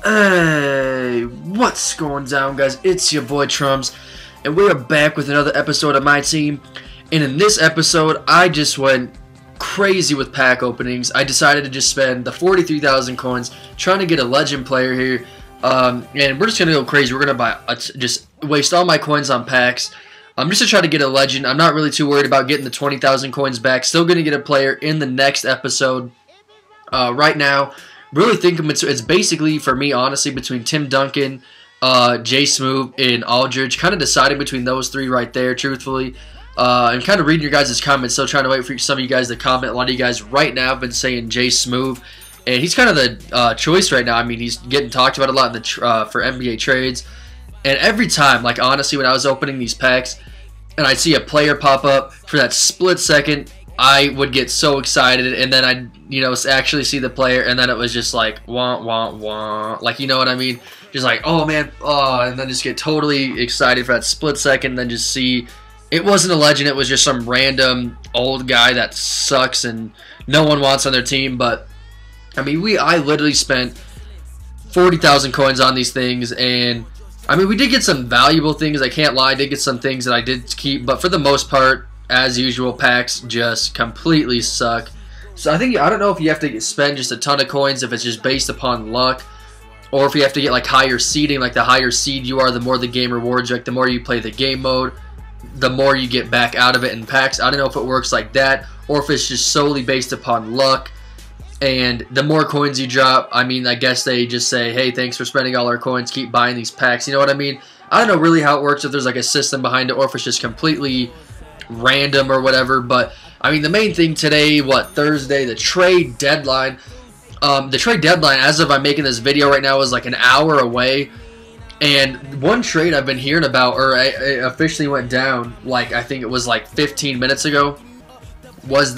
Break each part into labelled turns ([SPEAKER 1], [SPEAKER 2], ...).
[SPEAKER 1] Hey, what's going down, guys? It's your boy Trums, and we are back with another episode of My Team. And in this episode, I just went crazy with pack openings. I decided to just spend the 43,000 coins trying to get a legend player here. And we're just gonna go crazy. We're gonna just waste all my coins on packs. Just to try to get a legend. I'm not really too worried about getting the 20,000 coins back. Still gonna get a player in the next episode. Right now, really think it's basically, for me, honestly, between Tim Duncan, Jay Smoove, and Aldridge. Kind of deciding between those three right there, truthfully. And kind of reading your guys' comments. Still trying to wait for some of you guys to comment. A lot of you guys right now have been saying Jay Smoove. And he's kind of the choice right now. I mean, he's getting talked about a lot in the for NBA trades. And every time, like, honestly, when I was opening these packs, and I'd see a player pop up for that split second, I would get so excited, and then I'd, actually see the player, and then it was just like, wah, wah, wah. Like, you know what I mean? Just like, oh, man, oh, and then just get totally excited for that split second, and then just see it wasn't a legend. It was just some random old guy that sucks and no one wants on their team. But, I mean, I literally spent 40,000 coins on these things, and, I mean, we did get some valuable things. I can't lie. I did get some things that I did keep, but for the most part, as usual, packs just completely suck. So I don't know if you have to spend just a ton of coins if it's just based upon luck, or if you have to get like higher seeding. Like the higher seed you are, the more the game rewards you. Like the more you play the game mode, the more you get back out of it in packs. I don't know if it works like that, or if it's just solely based upon luck. And the more coins you drop, I mean, I guess they just say, hey, thanks for spending all our coins, keep buying these packs. You know what I mean? I don't know really how it works, if there's like a system behind it, or if it's just completely random or whatever. But I mean, the main thing today, Thursday, the trade deadline. The trade deadline, as of I'm making this video right now, is like an hour away. And one trade I've been hearing about, or it officially went down, like I think it was like 15 minutes ago, was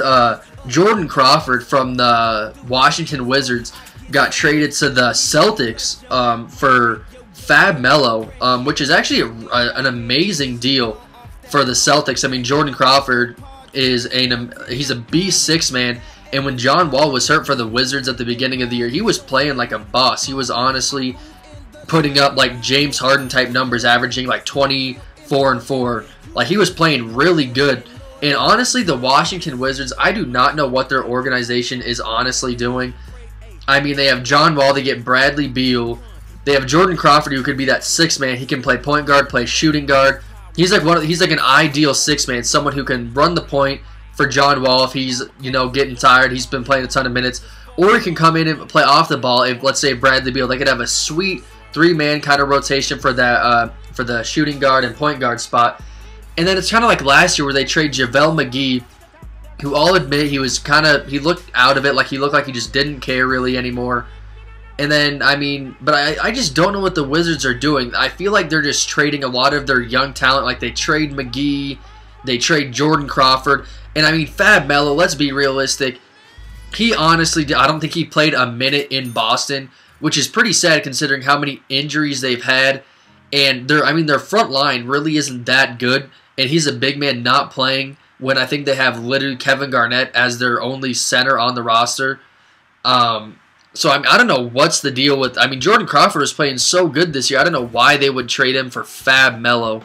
[SPEAKER 1] Jordan Crawford from the Washington Wizards got traded to the Celtics for Fab Melo, which is actually an amazing deal for the Celtics. I mean, Jordan Crawford is he's a B6 man, and when John Wall was hurt for the Wizards at the beginning of the year, he was playing like a boss. He was honestly putting up like James Harden type numbers, averaging like 24 and 4. Like, he was playing really good. And honestly, the Washington Wizards, I do not know what their organization is honestly doing. I mean, they have John Wall, they get Bradley Beal, they have Jordan Crawford, who could be that 6-man. He can play point guard, play shooting guard. He's like an ideal 6-man, someone who can run the point for John Wall if he's, getting tired. He's been playing a ton of minutes. Or he can come in and play off the ball. If, let's say, Bradley Beal, they could have a sweet 3-man kind of rotation for that for the shooting guard and point guard spot. And then it's kind of like last year where they trade JaVale McGee, who I'll admit he looked out of it, like he looked like he just didn't care really anymore. And then, I mean, but I just don't know what the Wizards are doing. I feel like they're just trading a lot of their young talent. Like, they trade McGee, they trade Jordan Crawford. And, I mean, Fab Melo, let's be realistic. He honestly, I don't think he played a minute in Boston, which is pretty sad considering how many injuries they've had. And, their front line really isn't that good. And he's a big man not playing when I think they have literally Kevin Garnett as their only center on the roster. So I don't know what's the deal with. I mean, Jordan Crawford is playing so good this year. I don't know why they would trade him for Fab Melo.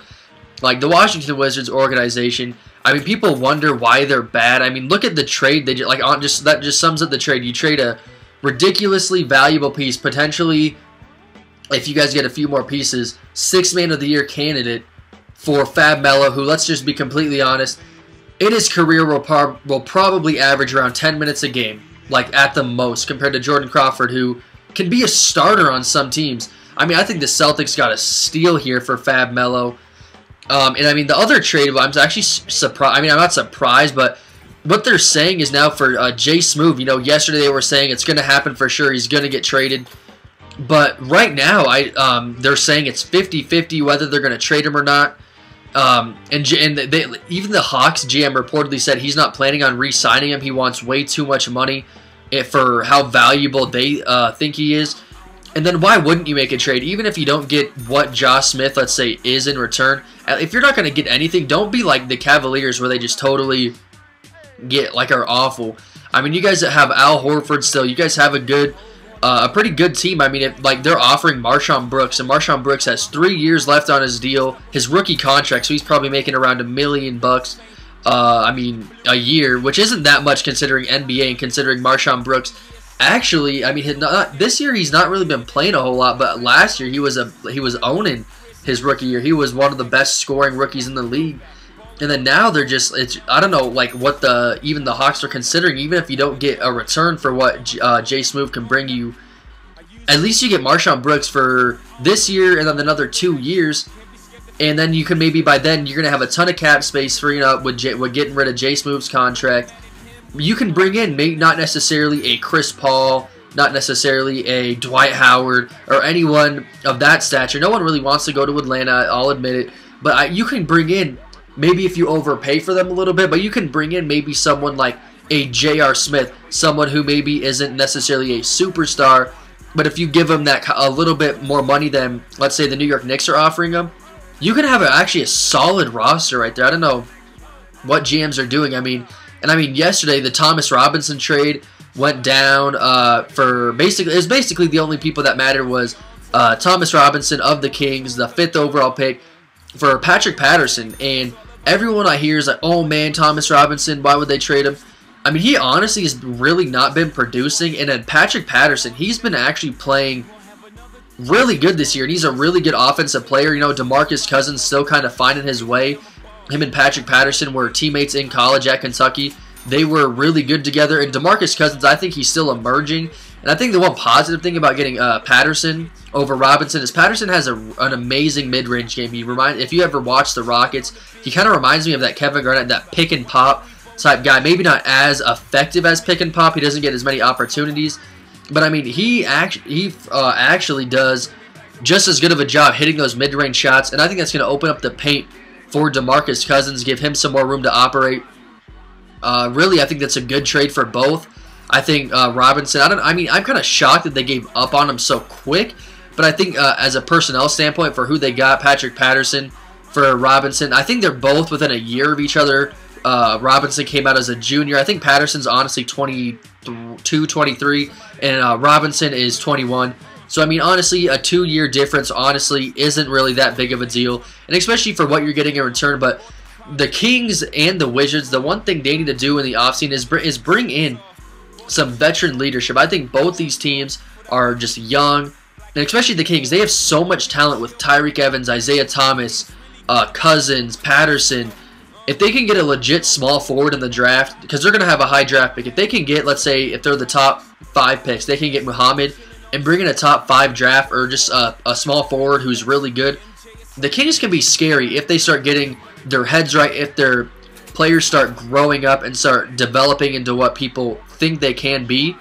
[SPEAKER 1] Like, the Washington Wizards organization, I mean, people wonder why they're bad. I mean, look at the trade they that just sums up the trade. You trade a ridiculously valuable piece, potentially, if you guys get a few more pieces, 6-man of the year candidate for Fab Melo, who, let's just be completely honest, in his career will probably average around 10 minutes a game. Like, at the most, compared to Jordan Crawford, who can be a starter on some teams. I mean, I think the Celtics got a steal here for Fab Melo. And, I mean, the other trade, I'm actually surprised. I mean, I'm not surprised, but what they're saying is now for Jay Smoove. Yesterday they were saying it's going to happen for sure. He's going to get traded. But right now, they're saying it's 50-50 whether they're going to trade him or not. Even the Hawks GM reportedly said he's not planning on re-signing him. He wants way too much money for how valuable they think he is. And then why wouldn't you make a trade? Even if you don't get what Josh Smith, let's say, is in return. If you're not going to get anything, don't be like the Cavaliers where they just totally are awful. I mean, you guys have Al Horford still. You guys have a good a pretty good team. I mean, like they're offering Marshawn Brooks, and Marshawn Brooks has 3 years left on his deal, his rookie contract, so he's probably making around $1 million. I mean, a year, which isn't that much considering NBA and considering Marshawn Brooks. Actually, I mean, this year he's not really been playing a whole lot, but last year he was owning his rookie year. He was one of the best scoring rookies in the league. And then now they're just, I don't know, like what even the Hawks are considering. Even if you don't get a return for what Jay Smoove can bring you, at least you get Marshawn Brooks for this year and then another 2 years. And then you can maybe by then you're gonna have a ton of cap space freeing up with getting rid of Jay Smoove's contract. You can bring in maybe not necessarily a Chris Paul, not necessarily a Dwight Howard or anyone of that stature. No one really wants to go to Atlanta, I'll admit it. But you can bring in, maybe if you overpay for them a little bit, but you can bring in maybe someone like a J.R. Smith, someone who maybe isn't necessarily a superstar, but if you give him that a little bit more money than, let's say, the New York Knicks are offering him, you can have actually a solid roster right there. I don't know what GMs are doing. I mean, yesterday the Thomas Robinson trade went down for basically, it was basically the only people that mattered was Thomas Robinson of the Kings, the 5th overall pick, for Patrick Patterson. And everyone I hear is like, oh man, Thomas Robinson, why would they trade him? I mean, he honestly has really not been producing. And then Patrick Patterson, he's been actually playing really good this year, and he's a really good offensive player. You know, DeMarcus Cousins still kind of finding his way. Him and Patrick Patterson were teammates in college at Kentucky. They were really good together, and DeMarcus Cousins, I think he's still emerging. And I think the one positive thing about getting Patterson over Robinson is Patterson has an amazing mid-range game. If you ever watch the Rockets, he kind of reminds me of that Kevin Garnett, that pick and pop type guy. Maybe not as effective as pick and pop. He doesn't get as many opportunities. But, I mean, he actually does just as good of a job hitting those mid-range shots, and I think that's going to open up the paint for DeMarcus Cousins, give him some more room to operate. Really, I think that's a good trade for both. I think Robinson, I'm kind of shocked that they gave up on him so quick, but I think as a personnel standpoint for who they got, Patrick Patterson for Robinson, I think they're both within a year of each other. Robinson came out as a junior. I think Patterson's honestly 22, 23, and Robinson is 21. So, I mean, honestly, a 2-year difference, honestly, isn't really that big of a deal, and especially for what you're getting in return. But the Kings and the Wizards, the one thing they need to do in the offseason is bring in some veteran leadership. I think both these teams are just young, and especially the Kings, they have so much talent with Tyreke Evans, Isaiah Thomas, Cousins, Patterson. If they can get a legit small forward in the draft, because they're going to have a high draft pick, if they can get, let's say, if they're the top 5 picks, they can get Muhammad and bring in a top 5 draft or just a small forward who's really good, the Kings can be scary if they start getting their heads right, if their players start growing up and start developing into what people think they can be,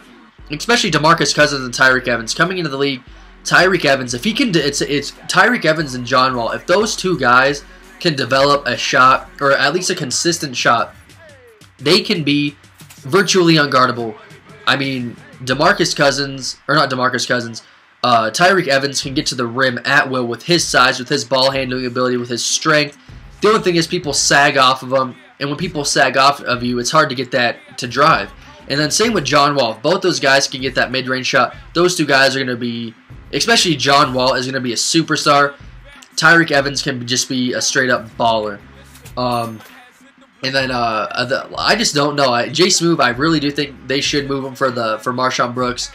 [SPEAKER 1] especially DeMarcus Cousins and Tyreke Evans. Coming into the league, Tyreke Evans, if he can, it's Tyreke Evans and John Wall. If those two guys can develop a shot, or at least a consistent shot, they can be virtually unguardable. I mean, Tyreke Evans can get to the rim at will with his size, with his ball handling ability, with his strength. The only thing is people sag off of him, and when people sag off of you, it's hard to get that to drive. And then same with John Wall. If both those guys can get that mid-range shot, those two guys are going to be, especially John Wall, is going to be a superstar. Tyreke Evans can just be a straight-up baller. And then I just don't know. Jay Smoove, I really do think they should move him for Marshawn Brooks.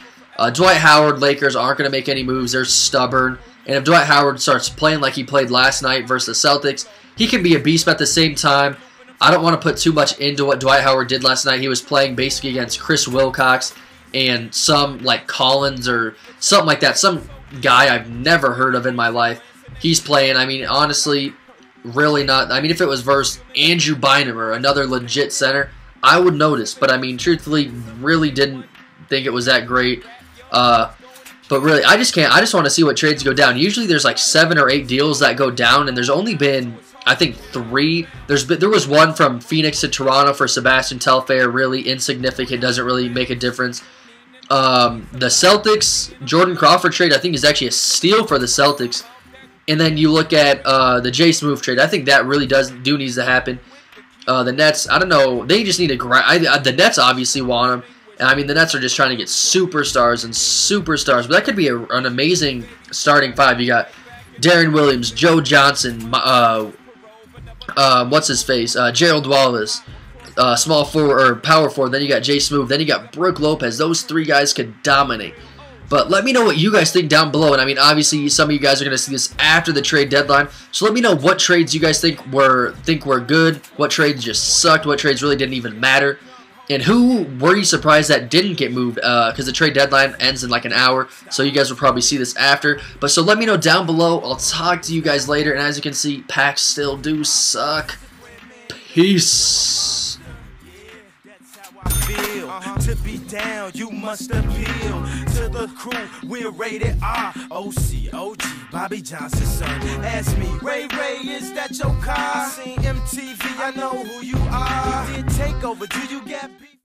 [SPEAKER 1] Dwight Howard, Lakers aren't going to make any moves. They're stubborn. And if Dwight Howard starts playing like he played last night versus the Celtics, he can be a beast, but at the same time, I don't want to put too much into what Dwight Howard did last night. He was playing basically against Chris Wilcox and some like Collins or something like that. Some guy I've never heard of in my life. He's playing, I mean, honestly, really not. I mean, if it was versus Andrew Bynum or another legit center, I would notice. But, I mean, truthfully, really didn't think it was that great. But really, I just want to see what trades go down. Usually there's like 7 or 8 deals that go down, and there's only been, I think, 3. There was one from Phoenix to Toronto for Sebastian Telfair, really insignificant, doesn't really make a difference. The Celtics, Jordan Crawford trade, I think is actually a steal for the Celtics. And then you look at the Jay Smoove trade. I think that really needs to happen. The Nets, I don't know. They just need to grind. The Nets obviously want him. And I mean, the Nets are just trying to get superstars and superstars. But that could be an amazing starting five. You got Darren Williams, Joe Johnson, what's his face, Gerald Wallace, small forward or power forward. Then you got Jay Smooth. Then you got Brook Lopez. Those three guys could dominate. But let me know what you guys think down below. And I mean, obviously, some of you guys are going to see this after the trade deadline. So let me know what trades you guys think were good, what trades just sucked, what trades really didn't even matter. And who were you surprised that didn't get moved? Because the trade deadline ends in like an hour. So you guys will probably see this after. But so let me know down below. I'll talk to you guys later. And as you can see, packs still do suck. Peace.
[SPEAKER 2] To be down, you must appeal to the crew. We're rated R, OC, OG, Bobby Johnson's son. Ask me, Ray, is that your car? I seen MTV, I know who you are. We did take over, do you get